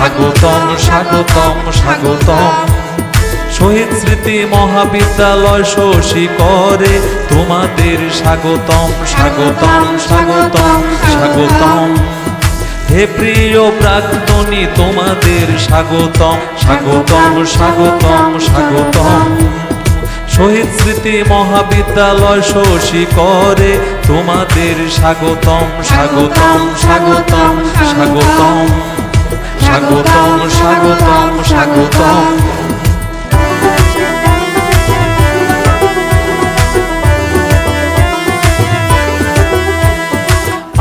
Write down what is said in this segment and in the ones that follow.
স্বাগতম স্বাগতম স্বাগতম। শহীদ স্মৃতি মহাবিদ্যালয় শশীকরে তোমাদের স্বাগতম স্বাগতম স্বাগতম স্বাগতম। হে প্রিয় প্রাক্তনী তোমাদের স্বাগতম স্বাগতম স্বাগতম স্বাগতম। শহীদ স্মৃতি মহাবিদ্যালয় শশীকরে তোমাদের স্বাগতম স্বাগতম স্বাগতম স্বাগতম স্বাগতম স্বাগতম স্বাগতম।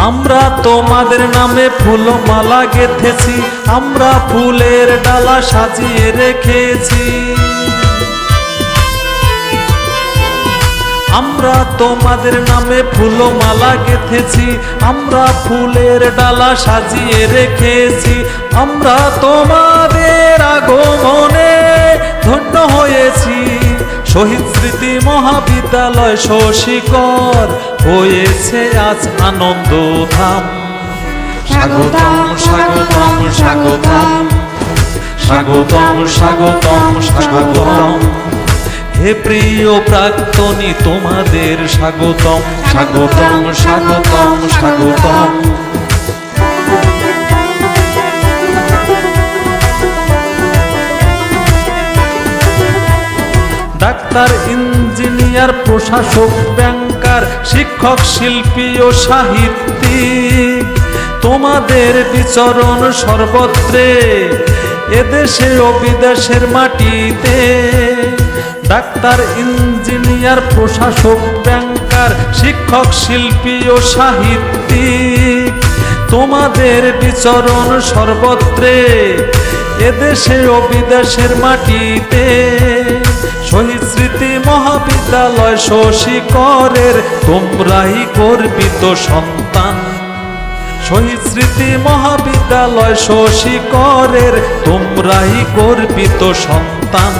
আমরা তোমাদের নামে ফুলমালা গেঁথেছি, আমরা ফুলের ডালা সাজিয়ে রেখেছি। আমরা তোমাদের নামে ফুলমালা গেঁথেছি, আমরা ফুলের ডালা সাজিয়ে রেখেছি। আমরা তোমাদের আগমনে ধন্য হয়েছি। শহীদ স্মৃতি মহাবিদ্যালয় শশীকর হয়েছে আজ আনন্দ ধাম। স্বাগতম স্বাগতম স্বাগতম স্বাগতম স্বাগতম স্বাগতম। হে প্রিয় প্রাক্তনী তোমাদের স্বাগতম স্বাগতম স্বাগতম স্বাগতম। ডাক্তার, ইঞ্জিনিয়ার, প্রশাসক, ব্যাংকার, শিক্ষক, শিল্পী ও সাহিত্যিক তোমাদের বিচরণ সর্বত্রে, এদেশে ও বিদেশের মাটিতে। ডাক্তার, ইঞ্জিনিয়ার, প্রশাসক, ব্যাংকার, শিক্ষক, শিল্পী ও সাহিত্যিক তোমাদের বিচরণ সর্বত্রে, এদেশে ও বিদেশের মাটিতে। শহীদ স্মৃতি মহাবিদ্যালয় শশীকরের তোমরাই গর্বিত সন্তান। শহীদ স্মৃতি মহাবিদ্যালয় শশীকরের তোমরাই গর্বিত সন্তান।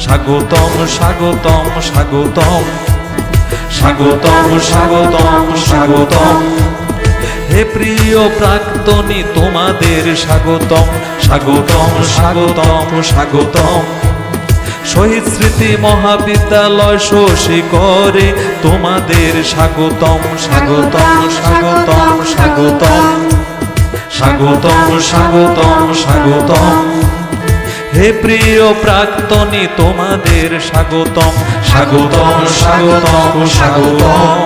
স্বাগতম স্বাগতম স্বাগতম স্বাগতম স্বাগতম স্বাগতম। হে প্রিয় প্রাক্তনী তোমাদের স্বাগতম স্বাগতম স্বাগতম স্বাগতম। শহীদ স্মৃতি মহাবিদ্যালয় শশীকরে তোমাদের স্বাগতম স্বাগতম স্বাগতম স্বাগতম স্বাগতম স্বাগতম স্বাগতম। হে প্রিয় প্রাক্তনী তোমাদের স্বাগতম স্বাগতম স্বাগতম স্বাগতম।